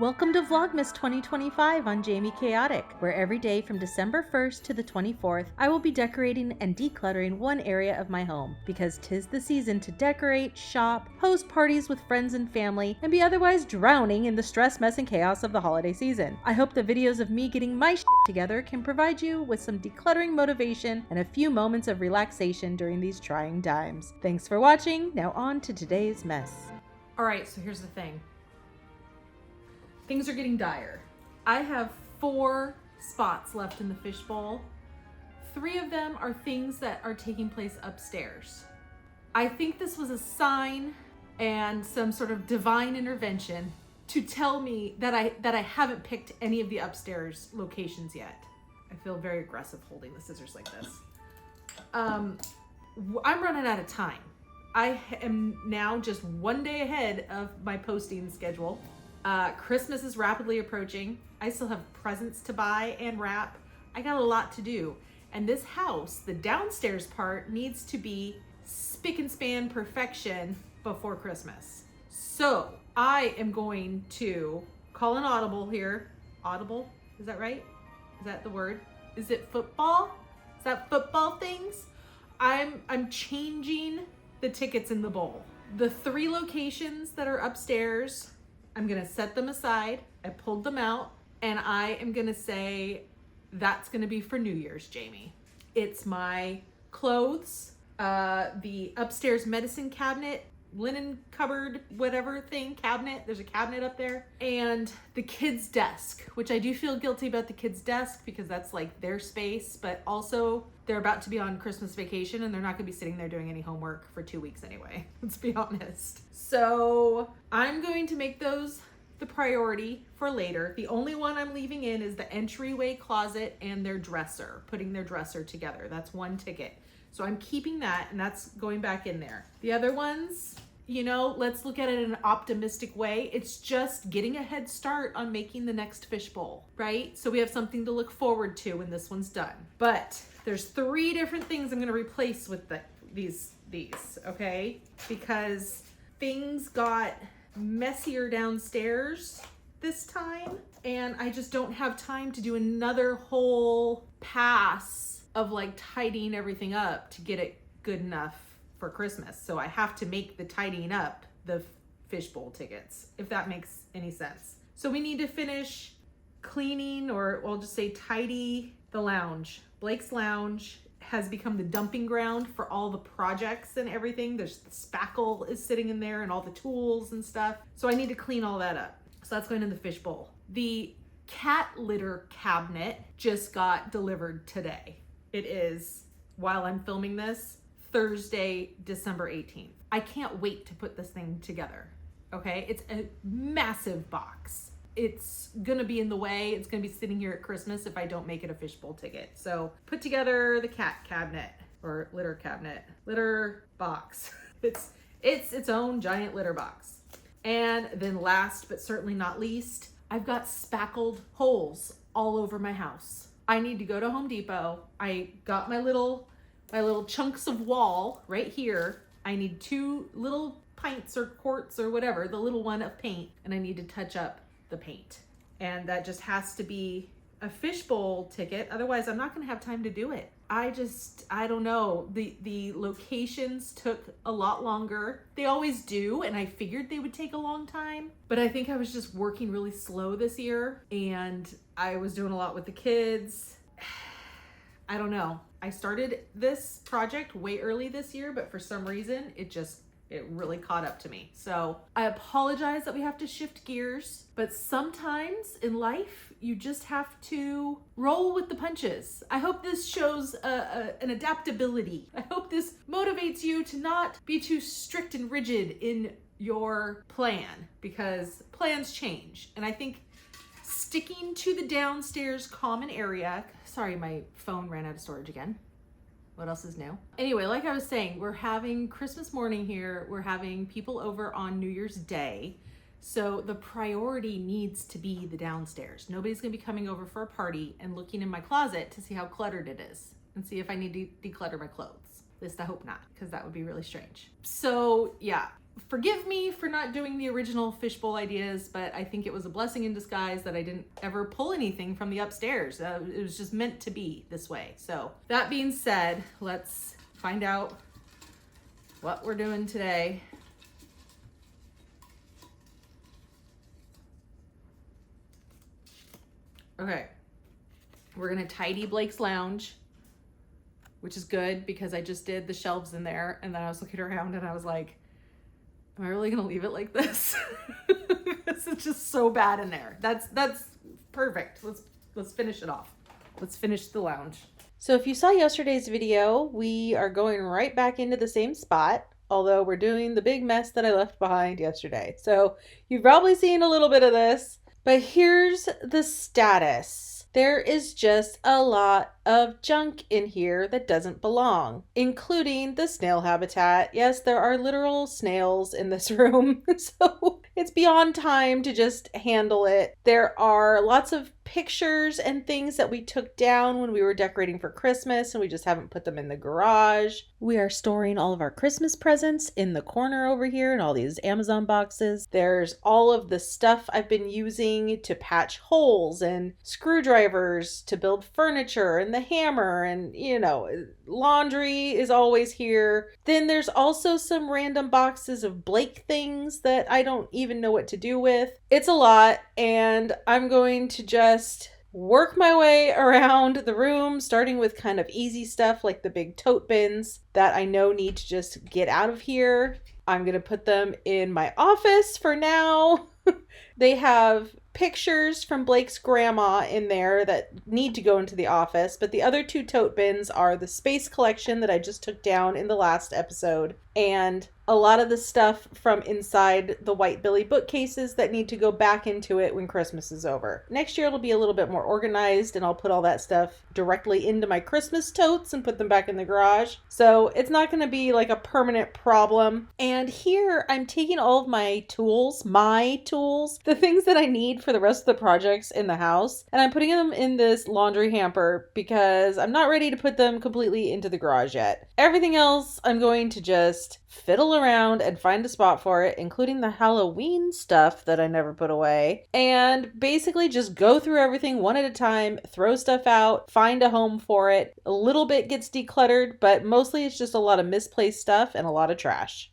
Welcome to Vlogmas 2025 on Jamie Chaotic, where every day from December 1st to the 24th, I will be decorating and decluttering one area of my home, because 'tis the season to decorate, shop, host parties with friends and family, and be otherwise drowning in the stress, mess, and chaos of the holiday season. I hope the videos of me getting my shit together can provide you with some decluttering motivation and a few moments of relaxation during these trying times. Thanks for watching. Now on to today's mess. All right, so here's the thing. Things are getting dire. I have 4 spots left in the fishbowl. 3 of them are things that are taking place upstairs. I think this was a sign and some sort of divine intervention to tell me that I haven't picked any of the upstairs locations yet. I feel very aggressive holding the scissors like this. I'm running out of time. I am now just one day ahead of my posting schedule. Christmas is rapidly approaching. I still have presents to buy and wrap. I got a lot to do. And this house, the downstairs part, needs to be spick and span perfection before Christmas. So I am going to call an audible here. Audible? Is that right? Is that the word? Is it football? Is that football things? I'm changing the tickets in the bowl. The 3 locations that are upstairs, I'm gonna set them aside. I pulled them out, and I am gonna say that's gonna be for New Year's, Jamie. It's my clothes, the upstairs medicine cabinet, linen cupboard, whatever thing, cabinet. There's a cabinet up there, and the kids' desk, which I do feel guilty about the kids' desk because that's like their space, but also they're about to be on Christmas vacation and they're not gonna be sitting there doing any homework for 2 weeks anyway, let's be honest. So I'm going to make those the priority for later. The only one I'm leaving in is the entryway closet and their dresser, putting their dresser together. That's 1 ticket. So I'm keeping that, and that's going back in there. The other ones, you know, let's look at it in an optimistic way. It's just getting a head start on making the next fishbowl, right? So we have something to look forward to when this one's done. But there's 3 different things I'm gonna replace with these, okay? Because things got messier downstairs this time, and I just don't have time to do another whole pass of like tidying everything up to get it good enough for Christmas. So I have to make the tidying up the fishbowl tickets, if that makes any sense. So we need to finish cleaning, or I'll just say tidy, the lounge. Blake's lounge has become the dumping ground for all the projects and everything. There's the spackle is sitting in there and all the tools and stuff. So I need to clean all that up. So that's going in the fishbowl. The cat litter cabinet just got delivered today. It is, while I'm filming this, Thursday, December 18th. I can't wait to put this thing together, okay? It's a massive box. It's gonna be in the way. It's gonna be sitting here at Christmas if I don't make it a fishbowl ticket. So put together the cat cabinet, or litter cabinet, litter box. It's its own giant litter box. And then last but certainly not least, I've got spackled holes all over my house. I need to go to Home Depot. I got my little chunks of wall right here. I need 2 little pints or quarts or whatever, the little one of paint, and I need to touch up the paint. And that just has to be a fishbowl ticket. Otherwise, I'm not gonna have time to do it. I don't know. The locations took a lot longer. They always do, and I figured they would take a long time. But I think I was just working really slow this year, and I was doing a lot with the kids. I don't know. I started this project way early this year, but for some reason, it really caught up to me. So I apologize that we have to shift gears, but sometimes in life, you just have to roll with the punches. I hope this shows an adaptability. I hope this motivates you to not be too strict and rigid in your plan, because plans change. And I think sticking to the downstairs common area, sorry, my phone ran out of storage again. What else is new? Anyway, like I was saying, we're having Christmas morning here. We're having people over on New Year's Day. So the priority needs to be the downstairs. Nobody's gonna be coming over for a party and looking in my closet to see how cluttered it is and see if I need to declutter my clothes. At least I hope not, because that would be really strange. So yeah, forgive me for not doing the original fishbowl ideas, but I think it was a blessing in disguise that I didn't ever pull anything from the upstairs. It was just meant to be this way. So that being said, let's find out what we're doing today. Okay, we're gonna tidy Blake's lounge, which is good because I just did the shelves in there, and then I was looking around and I was like, am I really gonna leave it like this? This is just so bad in there. That's perfect. Let's finish it off. Let's finish the lounge. So if you saw yesterday's video, we are going right back into the same spot, although we're doing the big mess that I left behind yesterday. So you've probably seen a little bit of this. But here's the status. There is just a lot of junk in here that doesn't belong, including the snail habitat. Yes, there are literal snails in this room, so it's beyond time to just handle it. There are lots of pictures and things that we took down when we were decorating for Christmas, and we just haven't put them in the garage. We are storing all of our Christmas presents in the corner over here in all these Amazon boxes. There's all of the stuff I've been using to patch holes and screwdrivers to build furniture and the hammer, and laundry is always here. Then there's also some random boxes of Blake things that I don't even know what to do with. It's a lot, and I'm going to just work my way around the room, starting with kind of easy stuff like the big tote bins that I know need to just get out of here. I'm going to put them in my office for now. They have pictures from Blake's grandma in there that need to go into the office, but the other two tote bins are the space collection that I just took down in the last episode, and a lot of the stuff from inside the White Billy bookcases that need to go back into it when Christmas is over. Next year it'll be a little bit more organized, and I'll put all that stuff directly into my Christmas totes and put them back in the garage. So it's not going to be like a permanent problem. And here I'm taking all of my tools, the things that I need for the rest of the projects in the house, and I'm putting them in this laundry hamper because I'm not ready to put them completely into the garage yet. Everything else I'm going to just fiddle around and find a spot for it, including the Halloween stuff that I never put away, and basically just go through everything one at a time, throw stuff out, find a home for it. A little bit gets decluttered, but mostly it's just a lot of misplaced stuff and a lot of trash.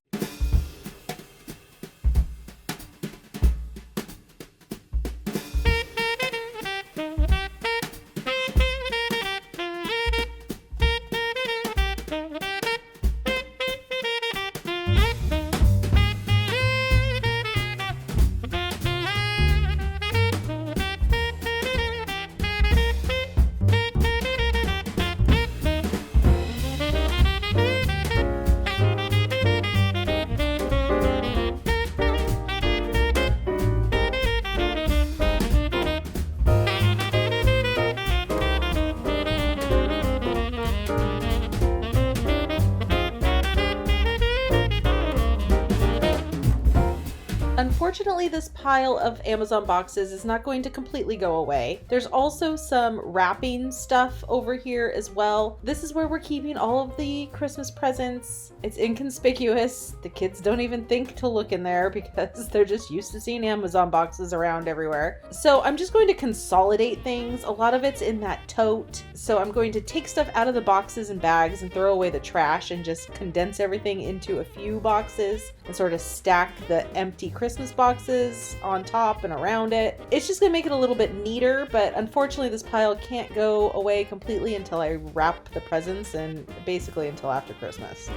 Unfortunately, this pile of Amazon boxes is not going to completely go away. There's also some wrapping stuff over here as well. This is where we're keeping all of the Christmas presents. It's inconspicuous. The kids don't even think to look in there because they're just used to seeing Amazon boxes around everywhere. So I'm just going to consolidate things. A lot of it's in that tote. So I'm going to take stuff out of the boxes and bags and throw away the trash and just condense everything into a few boxes and sort of stack the empty Christmas boxes on top and around it. It's just gonna make it a little bit neater, but unfortunately this pile can't go away completely until I wrap the presents and basically until after Christmas.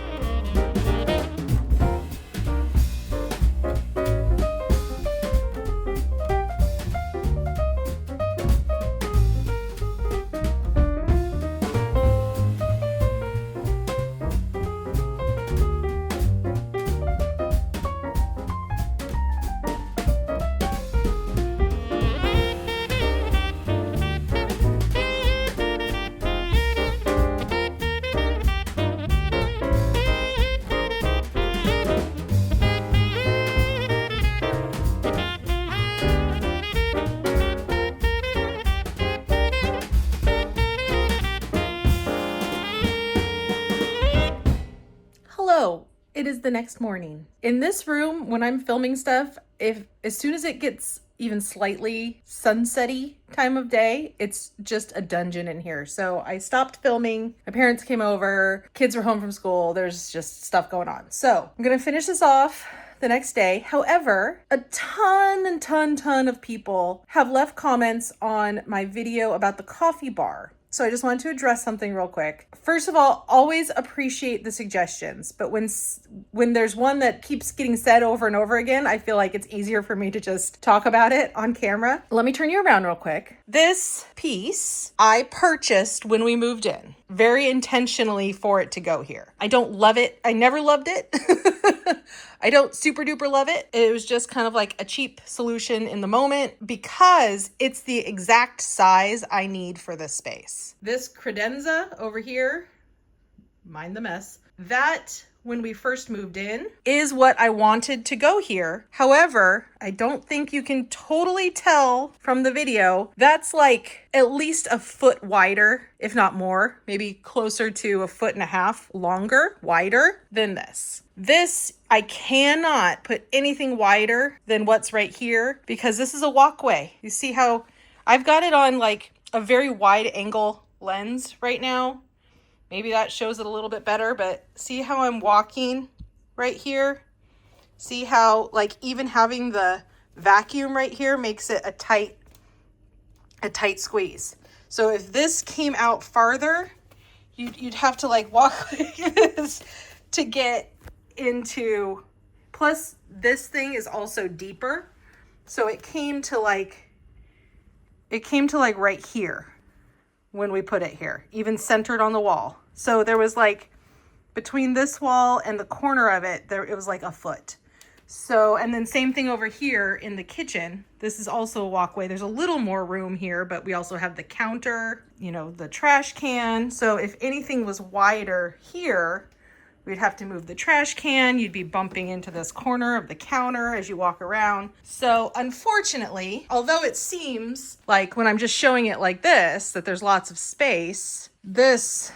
It is the next morning. In this room, when I'm filming stuff, as soon as it gets even slightly sunsetty time of day, it's just a dungeon in here. So I stopped filming. My parents came over. Kids were home from school. There's just stuff going on. So I'm going to finish this off the next day. However, a ton of people have left comments on my video about the coffee bar. So I just wanted to address something real quick. First of all, always appreciate the suggestions, but when there's one that keeps getting said over and over again, I feel like it's easier for me to just talk about it on camera. Let me turn you around real quick. This piece I purchased when we moved in, very intentionally for it to go here. I don't love it. I never loved it. I don't super duper love it. It was just kind of like a cheap solution in the moment because it's the exact size I need for this space. This credenza over here, mind the mess, that when we first moved in is what I wanted to go here. However, I don't think you can totally tell from the video. That's like at least a foot wider, if not more, maybe closer to 1.5 feet longer, wider than this. This, I cannot put anything wider than what's right here because this is a walkway. You see how I've got it on like a very wide angle lens right now. Maybe that shows it a little bit better, but see how I'm walking right here? See how like even having the vacuum right here makes it a tight squeeze. So if this came out farther, you'd have to like walk like this to get into, plus this thing is also deeper. So it came to like right here when we put it here, even centered on the wall. So there was like between this wall and the corner of it, it was like a foot. So, and then same thing over here in the kitchen. This is also a walkway. There's a little more room here, but we also have the counter, you know, the trash can. So if anything was wider here, we'd have to move the trash can. You'd be bumping into this corner of the counter as you walk around. So unfortunately, although it seems like when I'm just showing it like this, that there's lots of space, this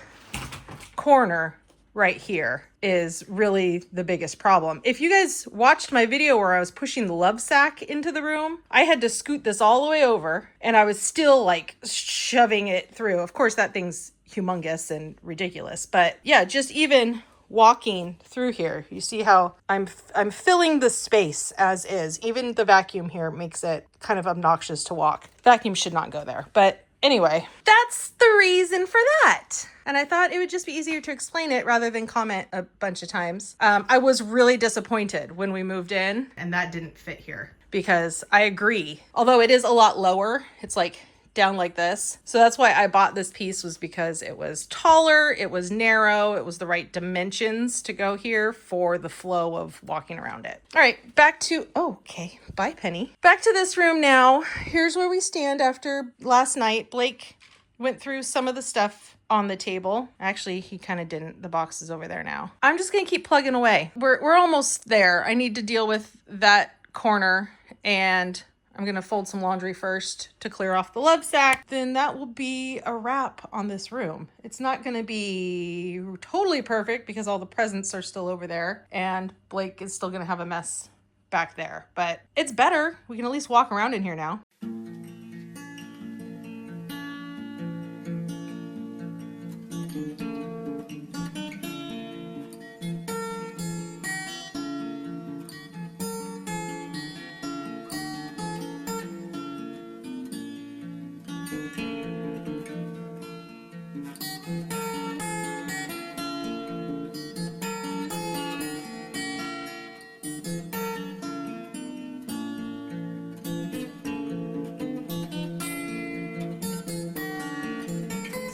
corner right here is really the biggest problem. If you guys watched my video where I was pushing the love sack into the room, I had to scoot this all the way over and I was still like shoving it through. Of course, that thing's humongous and ridiculous, but yeah, just even walking through here, you see how I'm filling the space as is. Even the vacuum here makes it kind of obnoxious to walk. Vacuum should not go there, but anyway, that's the reason for that. And I thought it would just be easier to explain it rather than comment a bunch of times. I was really disappointed when we moved in and that didn't fit here because I agree. Although it is a lot lower, it's like down like this. So that's why I bought this piece, was because it was taller, it was narrow, it was the right dimensions to go here for the flow of walking around it. All right, back to, oh, okay, bye Penny. Back to this room now. Here's where we stand after last night. Blake went through some of the stuff on the table. Actually, he kind of didn't. The box is over there now. I'm just gonna keep plugging away. We're almost there. I need to deal with that corner and I'm going to fold some laundry first to clear off the love sack. Then that will be a wrap on this room. It's not going to be totally perfect because all the presents are still over there and Blake is still going to have a mess back there, but it's better. We can at least walk around in here now.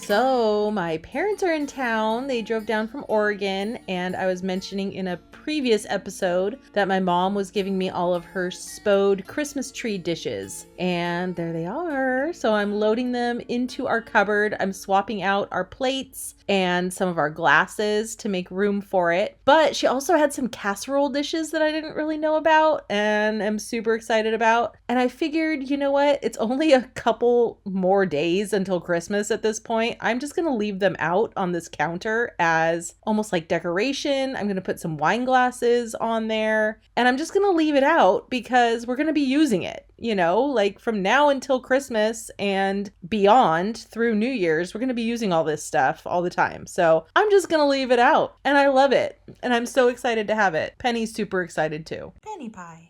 So my parents are in town. They drove down from Oregon, and I was mentioning in a previous episode that my mom was giving me all of her Spode Christmas tree dishes, and there they are. So I'm loading them into our cupboard. I'm swapping out our plates and some of our glasses to make room for it. But she also had some casserole dishes that I didn't really know about and am super excited about. And I figured, you know what? It's only a couple more days until Christmas at this point. I'm just going to leave them out on this counter as almost like decoration. I'm going to put some wine sunglasses on there. And I'm just going to leave it out because we're going to be using it, you know, like from now until Christmas and beyond through New Year's, we're going to be using all this stuff all the time. So I'm just going to leave it out, and I love it. And I'm so excited to have it. Penny's super excited too. Penny pie.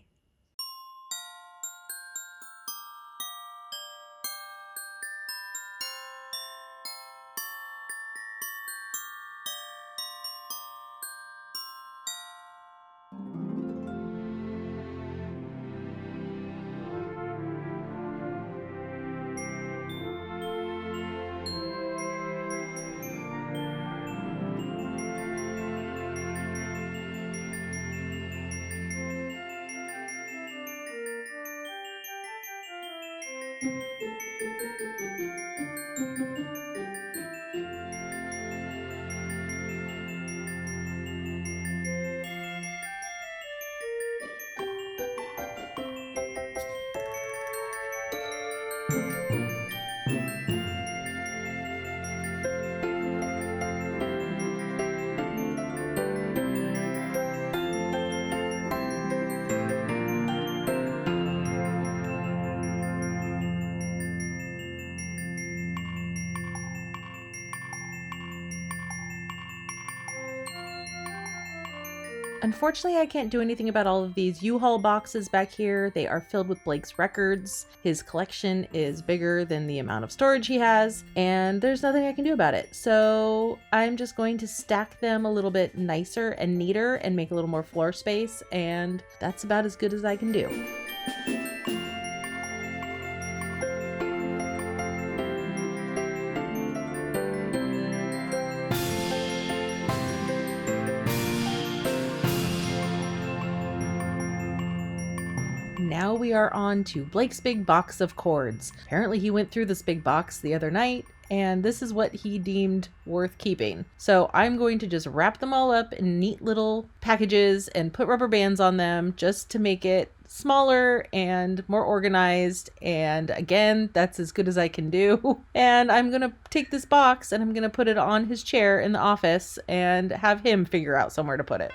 Unfortunately, I can't do anything about all of these U-Haul boxes back here. They are filled with Blake's records. His collection is bigger than the amount of storage he has, and there's nothing I can do about it. So I'm just going to stack them a little bit nicer and neater and make a little more floor space, and that's about as good as I can do. Now we are on to Blake's big box of cords. Apparently he went through this big box the other night, and this is what he deemed worth keeping. So I'm going to just wrap them all up in neat little packages and put rubber bands on them just to make it smaller and more organized. And again, that's as good as I can do. And I'm gonna take this box and I'm gonna put it on his chair in the office and have him figure out somewhere to put it.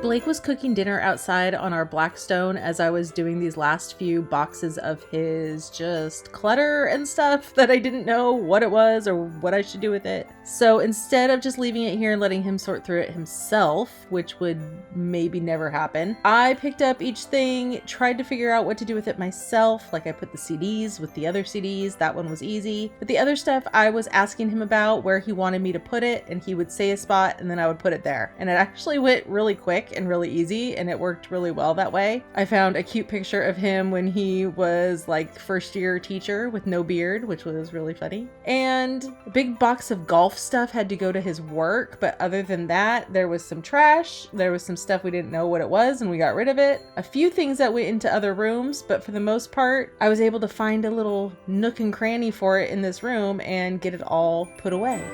Blake was cooking dinner outside on our Blackstone as I was doing these last few boxes of his just clutter and stuff that I didn't know what it was or what I should do with it. So instead of just leaving it here and letting him sort through it himself, which would maybe never happen, I picked up each thing, tried to figure out what to do with it myself. Like I put the CDs with the other CDs, that one was easy. But the other stuff I was asking him about where he wanted me to put it, and he would say a spot and then I would put it there. And it actually went really quick and really easy, and it worked really well that way. I found a cute picture of him when he was like first year teacher with no beard, which was really funny. And a big box of golf stuff had to go to his work, but other than that, there was some trash, there was some stuff we didn't know what it was and we got rid of it. A few things that went into other rooms, but for the most part, I was able to find a little nook and cranny for it in this room and get it all put away.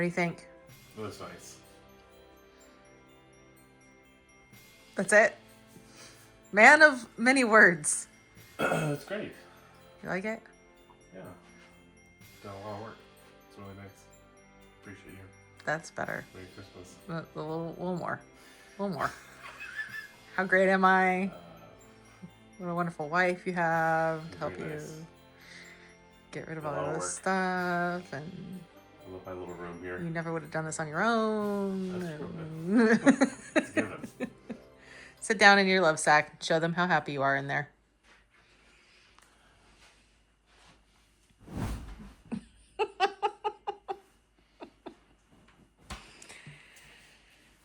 What do you think? It looks nice. That's it? Man of many words. It's great. You like it? Yeah. Done a lot of work. It's really nice. Appreciate you. That's better. Merry Christmas. A little more. A little more. How great am I? What a wonderful wife you have to help you get rid of all of this stuff. And I love my little room here. you never would have done this on your own. That's true. It's given. Sit down in your love sack and show them how happy you are in there.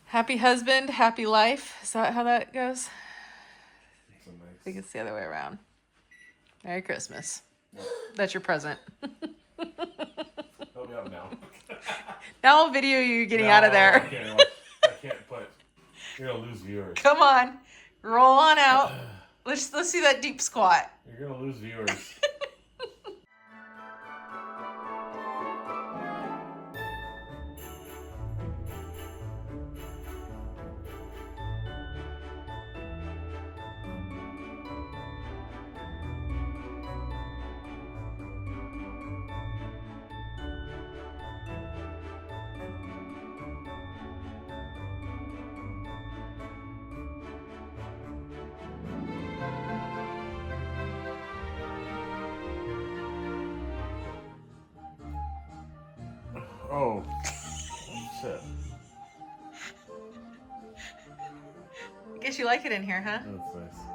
Happy husband, happy life. Is that how that goes? So nice. I think it's the other way around. Merry Christmas. That's your present. Help me out now. Now I'll video you getting out of there. I can't put. You're gonna lose viewers. Come on, roll on out. Let's see that deep squat. You're gonna lose viewers. Oh, shit. I guess you like it in here, huh? That's nice.